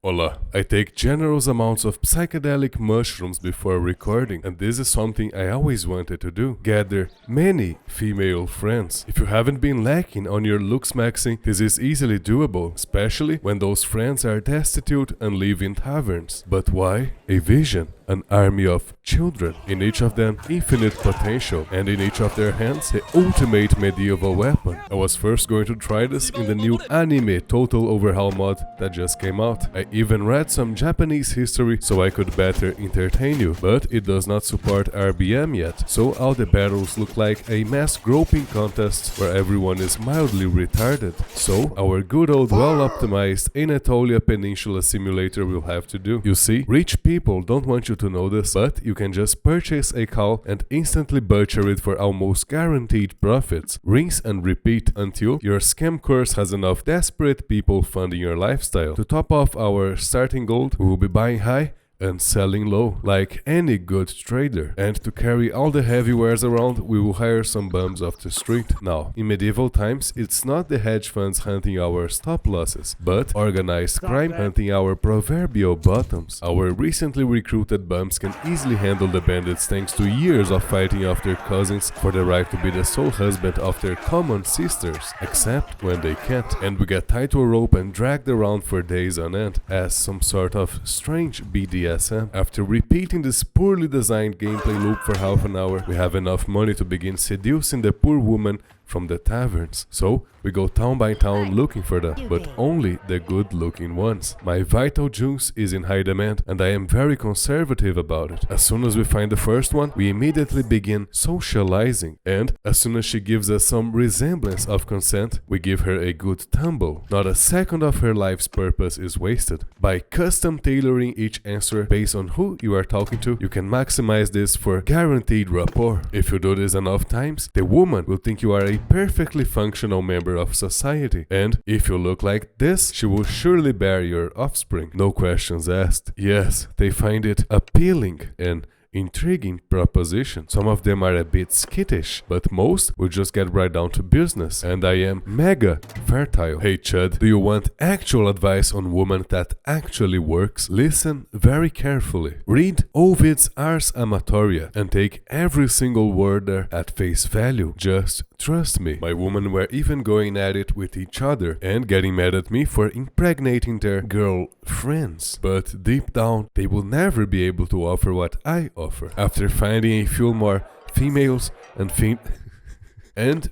Hola, I take generous amounts of psychedelic mushrooms before recording, and this is something I always wanted to do. Gather many female friends. If you haven't been lacking on your looks maxing, this is easily doable, especially when those friends are destitute and live in taverns. But why? A vision. An army of children, in each of them infinite potential, and in each of their hands the ultimate medieval weapon. I was first going to try this in the new anime Total Overhaul mod that just came out. I even read some Japanese history so I could better entertain you, but it does not support RBM yet, so all the battles look like a mass groping contest where everyone is mildly retarded. So our good old well-optimized Anatolia Peninsula simulator will have to do. You see, rich people don't want you to know this, but you can just purchase a cow and instantly butcher it for almost guaranteed profits. Rinse and repeat until your scam course has enough desperate people funding your lifestyle. To top off our starting gold, we will be buying high and selling low, like any good trader. And to carry all the heavy wares around, we will hire some bums off the street. Now, in medieval times, it's not the hedge funds hunting our stop losses, but organized crime hunting our proverbial bottoms. Our recently recruited bums can easily handle the bandits thanks to years of fighting off their cousins for the right to be the sole husband of their common sisters, except when they can't, and we get tied to a rope and dragged around for days on end, as some sort of strange BDSM. After repeating this poorly designed gameplay loop for half an hour, we have enough money to begin seducing the poor woman from the taverns. So we go town by town looking for them, but only the good looking ones. My vital juice is in high demand and I am very conservative about it. As soon as we find the first one, we immediately begin socializing, and as soon as she gives us some resemblance of consent, we give her a good tumble. Not a second of her life's purpose is wasted. By custom tailoring each answer based on who you are talking to, you can maximize this for guaranteed rapport. If you do this enough times, the woman will think you are a perfectly functional member of society, and if you look like this, she will surely bear your offspring. No questions asked. Yes, they find it appealing and intriguing proposition. Some of them are a bit skittish, but most will just get right down to business, and I am mega fertile. Hey Chud, do you want actual advice on woman that actually works? Listen very carefully. Read Ovid's Ars Amatoria and take every single word there at face value. Just trust me. My women were even going at it with each other and getting mad at me for impregnating their girl friends. But deep down, they will never be able to offer what I offer. After finding a few more females and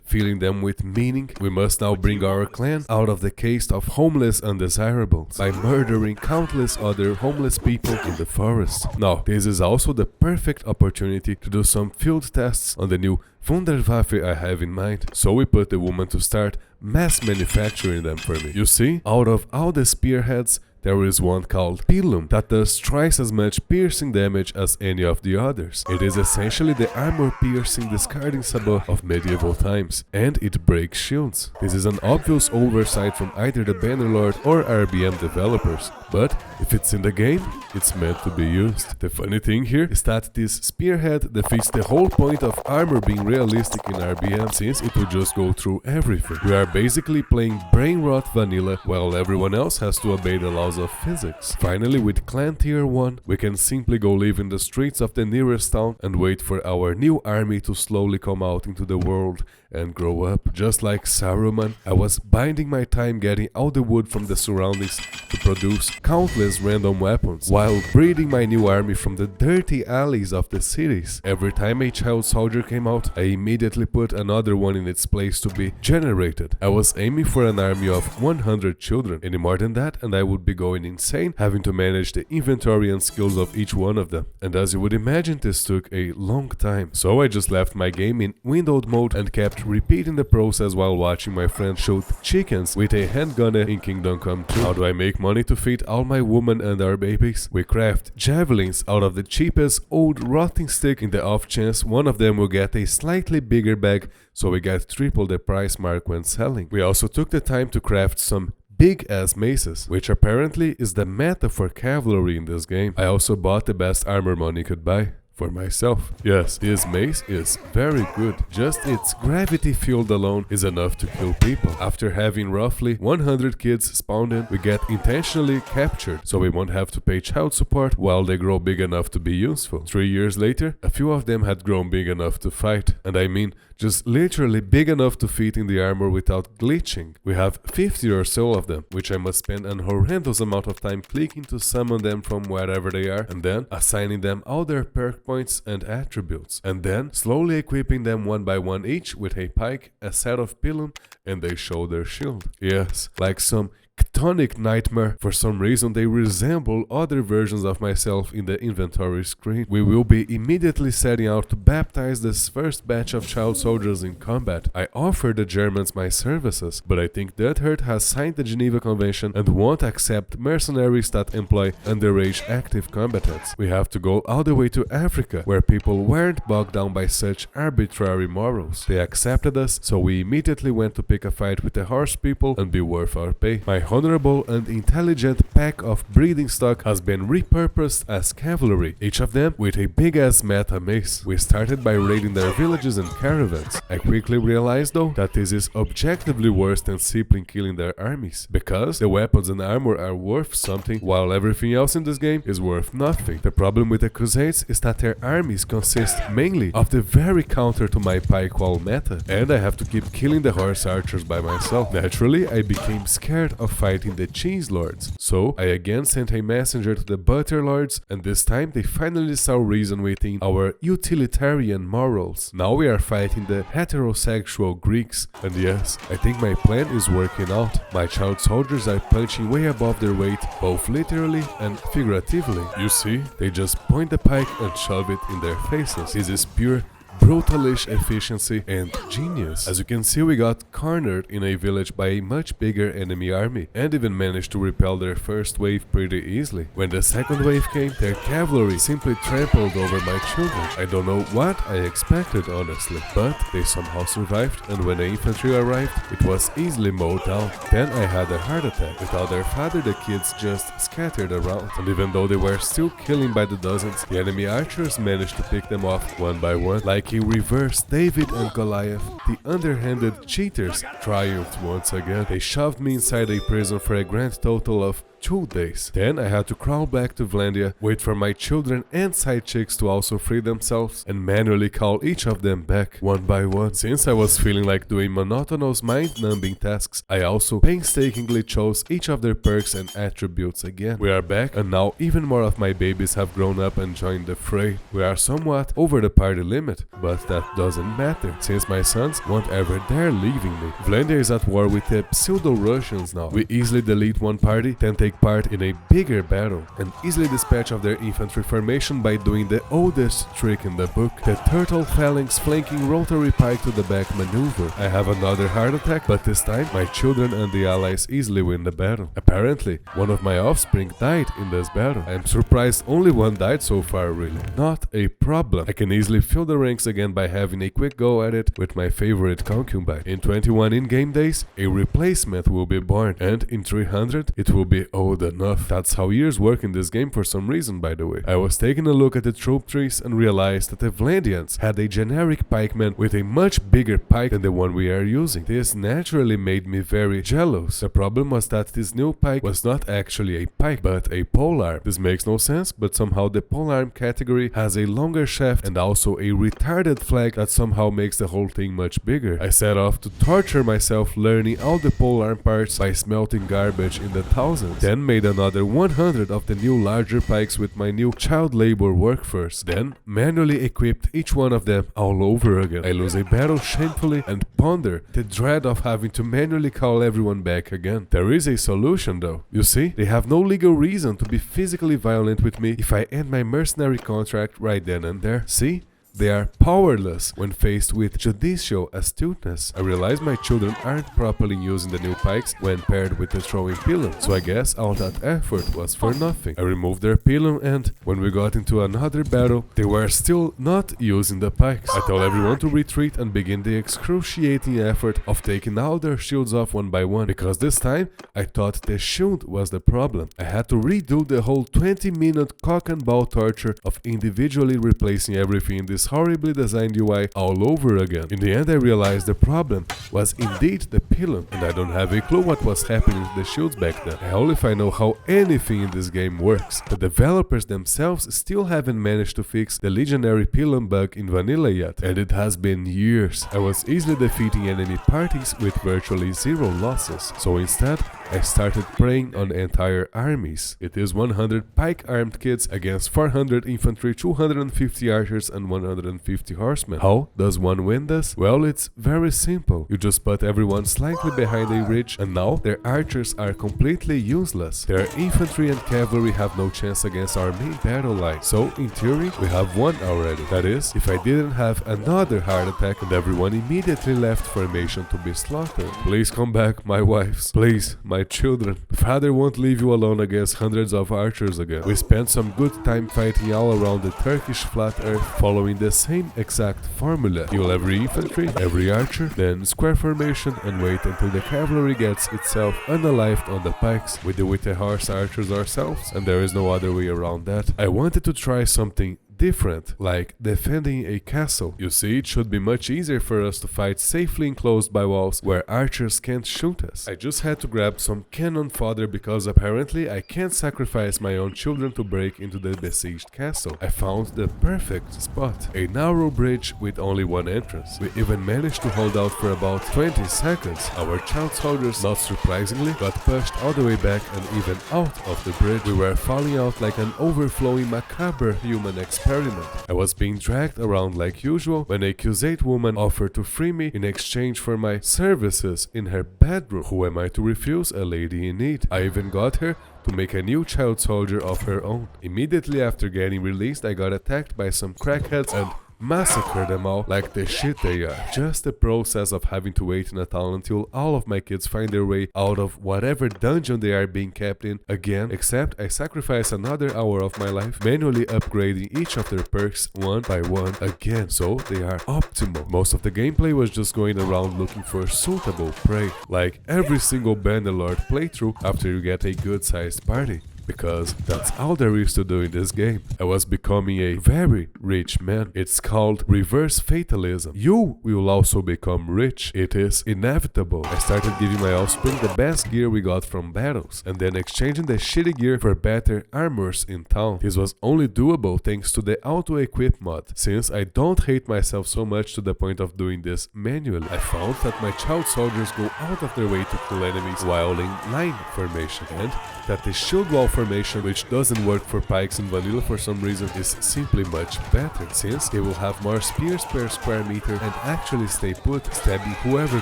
filling them with meaning, we must now bring our clan out of the caste of homeless undesirables by murdering countless other homeless people in the forest. Now, this is also the perfect opportunity to do some field tests on the new Wunderwaffe I have in mind. So we put the woman to start mass manufacturing them for me. You see, out of all the spearheads, there is one called Pilum that does twice as much piercing damage as any of the others. It is essentially the armor-piercing discarding sabot of medieval times, and it breaks shields. This is an obvious oversight from either the Bannerlord or RBM developers, but if it's in the game, it's meant to be used. The funny thing here is that this spearhead defeats the whole point of armor being realistic in RBM, since it will just go through everything. We are basically playing Brainrot vanilla while everyone else has to obey the laws of physics. Finally, with clan tier 1, we can simply go live in the streets of the nearest town and wait for our new army to slowly come out into the world and grow up. Just like Saruman, I was biding my time getting all the wood from the surroundings to produce countless random weapons, while breeding my new army from the dirty alleys of the cities. Every time a child soldier came out, I immediately put another one in its place to be generated. I was aiming for an army of 100 children. Any more than that and I would be going insane, having to manage the inventory and skills of each one of them. And as you would imagine, this took a long time. So I just left my game in windowed mode and kept repeating the process while watching my friend shoot chickens with a handgun in Kingdom Come 2. How do I make money to feed all my women and our babies? We craft javelins out of the cheapest old rotting stick in the off chance one of them will get a slightly bigger bag, so we get triple the price mark when selling. We also took the time to craft some big-ass maces, which apparently is the meta for cavalry in this game. I also bought the best armor money could buy. for myself. Yes, this mace is very good. Just its gravity field alone is enough to kill people. After having roughly 100 kids spawned in, we get intentionally captured, so we won't have to pay child support while they grow big enough to be useful. 3 years later, a few of them had grown big enough to fight. And I mean, just literally big enough to fit in the armor without glitching. We have 50 or so of them, which I must spend an horrendous amount of time clicking to summon them from wherever they are, and then assigning them all their perk points and attributes, and then slowly equipping them one by one each with a pike, a set of pilum, and a shoulder shield. Yes, like some chthonic nightmare. For some reason they resemble other versions of myself in the inventory screen. We will be immediately setting out to baptize this first batch of child soldiers in combat. I offered the Germans my services, but I think that hurt has signed the Geneva Convention and won't accept mercenaries that employ underage active combatants. We have to go all the way to Africa, where people weren't bogged down by such arbitrary morals. They accepted us, so we immediately went to pick a fight with the horse people and be worth our pay. My honorable and intelligent pack of breeding stock has been repurposed as cavalry, each of them with a big-ass meta mace. We started by raiding their villages and caravans. I quickly realized though that this is objectively worse than simply killing their armies, because the weapons and armor are worth something while everything else in this game is worth nothing. The problem with the Crusades is that their armies consist mainly of the very counter to my pike wall meta, and I have to keep killing the horse archers by myself. Naturally, I became scared of fighting the cheese lords, so I again sent a messenger to the butter lords, and this time they finally saw reason within our utilitarian morals. Now we are fighting the heterosexual Greeks, and yes, I think my plan is working out. My child soldiers are punching way above their weight, both literally and figuratively. You see, they just point the pike and shove it in their faces. This is pure brutalish efficiency and genius. As you can see, we got cornered in a village by a much bigger enemy army and even managed to repel their first wave pretty easily. When the second wave came, their cavalry simply trampled over my children. I don't know what I expected, honestly, but they somehow survived, and when the infantry arrived, it was easily mowed down. Then I had a heart attack. Without their father, the kids just scattered around, and even though they were still killing by the dozens, the enemy archers managed to pick them off one by one. Like a reverse David and Goliath, the underhanded cheaters triumphed once again. They shoved me inside a prison for a grand total of 2 days. Then I had to crawl back to Vlandia, wait for my children and side chicks to also free themselves, and manually call each of them back one by one. Since I was feeling like doing monotonous mind-numbing tasks, I also painstakingly chose each of their perks and attributes again. We are back, and now even more of my babies have grown up and joined the fray. We are somewhat over the party limit, but that doesn't matter, since my sons won't ever dare leaving me. Vlandia is at war with the pseudo-Russians now. We easily delete one party, then take part in a bigger battle, and easily dispatch of their infantry formation by doing the oldest trick in the book, the turtle phalanx flanking rotary pike to the back maneuver. I have another heart attack, but this time my children and the allies easily win the battle. Apparently, one of my offspring died in this battle. I am surprised only one died so far, really. Not a problem. I can easily fill the ranks again by having a quick go at it with my favorite concubine. In 21 in-game days, a replacement will be born, and in 300, it will be old enough. That's how years work in this game for some reason, by the way. I was taking a look at the troop trees and realized that the Vlandians had a generic pikeman with a much bigger pike than the one we are using. This naturally made me very jealous. The problem was that this new pike was not actually a pike, but a polearm. This makes no sense, but somehow the polearm category has a longer shaft and also a retarded flag that somehow makes the whole thing much bigger. I set off to torture myself learning all the polearm parts by smelting garbage in the thousands. Then made another 100 of the new larger pikes with my new child labor workforce. Then manually equipped each one of them all over again. I lose a battle shamefully and ponder the dread of having to manually call everyone back again. There is a solution though. You see, they have no legal reason to be physically violent with me if I end my mercenary contract right then and there. See? they are powerless when faced with judicial astuteness. I realize my children aren't properly using the new pikes when paired with the throwing pilum, so I guess all that effort was for nothing. I removed their pilum, and when we got into another battle, they were still not using the pikes. I told everyone to retreat and begin the excruciating effort of taking all their shields off one by one, because this time I thought the shield was the problem. I had to redo the whole 20-minute cock and ball torture of individually replacing everything in this horribly designed UI all over again. In the end, I realized the problem was indeed the pilum, and I don't have a clue what was happening to the shields back then. Hell if I know how anything in this game works. The developers themselves still haven't managed to fix the legendary pilum bug in vanilla yet, and it has been years. I was easily defeating enemy parties with virtually zero losses, so instead I started preying on entire armies. It is 100 pike armed kids against 400 infantry, 250 archers and 150 horsemen. How does one win this? Well, it's very simple. You just put everyone slightly behind a ridge, and now their archers are completely useless. Their infantry and cavalry have no chance against our main battle line. So in theory we have won already. That is, if I didn't have another heart attack and everyone immediately left formation to be slaughtered. Please come back, my wives. Please, my children. Father won't leave you alone against hundreds of archers again. We spent some good time fighting all around the Turkish flat earth, following the same exact formula. Kill every infantry, every archer, then square formation and wait until the cavalry gets itself unalived on the pikes. We do with the horse archers ourselves, and there is no other way around that. I wanted to try something different, like defending a castle. You see, it should be much easier for us to fight safely enclosed by walls where archers can't shoot us. I just had to grab some cannon fodder because apparently I can't sacrifice my own children to break into the besieged castle. I found the perfect spot, a narrow bridge with only one entrance. We even managed to hold out for about 20 seconds. Our child soldiers, not surprisingly, got pushed all the way back and even out of the bridge. We were falling out like an overflowing macabre human experiment. I was being dragged around like usual when a Cusate woman offered to free me in exchange for my services in her bedroom. Who am I to refuse a lady in need? I even got her to make a new child soldier of her own. Immediately after getting released, I got attacked by some crackheads and massacre them all like the shit they are. Just the process of having to wait in a town until all of my kids find their way out of whatever dungeon they are being kept in again, except I sacrifice another hour of my life manually upgrading each of their perks one by one again, so they are optimal. Most of the gameplay was just going around looking for suitable prey, like every single Bannerlord playthrough after you get a good sized party. Because that's all there is to do in this game. I was becoming a very rich man. It's called reverse fatalism. You will also become rich. It is inevitable. I started giving my offspring the best gear we got from battles, and then exchanging the shitty gear for better armors in town. This was only doable thanks to the auto-equip mod, since I don't hate myself so much to the point of doing this manually. I found that my child soldiers go out of their way to kill enemies while in line formation, and that the shield wall formation, which doesn't work for pikes in vanilla for some reason, is simply much better, since they will have more spears per square meter and actually stay put, stabbing whoever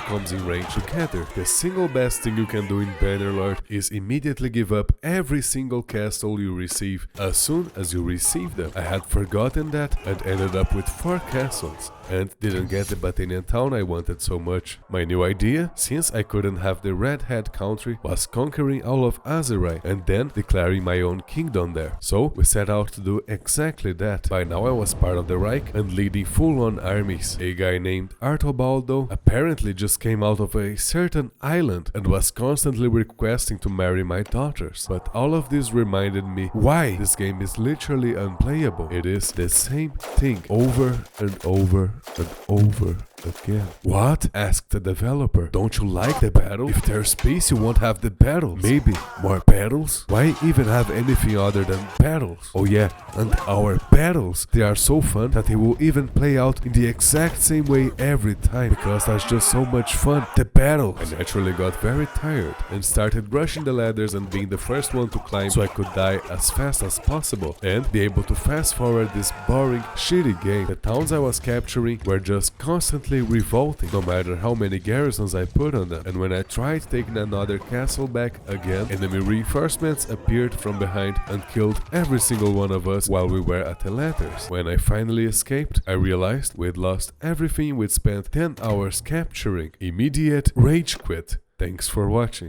comes in range together. The single best thing you can do in Bannerlord is immediately give up every single castle you receive as soon as you receive them. I had forgotten that and ended up with 4 castles, and didn't get the Batanian town I wanted so much. My new idea, since I couldn't have the Red Hat country, was conquering all of Azerai and then declaring my own kingdom there. So we set out to do exactly that. By now I was part of the Reich and leading full-on armies. A guy named Artobaldo apparently just came out of a certain island and was constantly requesting to marry my daughters. But all of this reminded me why this game is literally unplayable. It is the same thing over and over and over again. What? Asked the developer. Don't you like the battle? If there's peace, you won't have the battles. Maybe more battles? Why even have anything other than battles? Oh yeah, and our battles, they are so fun that they will even play out in the exact same way every time, because that's just so much fun. The battles. I naturally got very tired and started rushing the ladders and being the first one to climb so I could die as fast as possible and be able to fast forward this boring, shitty game. The towns I was capturing were just constantly absolutely revolting, no matter how many garrisons I put on them. And when I tried taking another castle back again, enemy reinforcements appeared from behind and killed every single one of us while we were at the ladders. When I finally escaped, I realized we'd lost everything we'd spent 10 hours capturing. Immediate rage quit. Thanks for watching.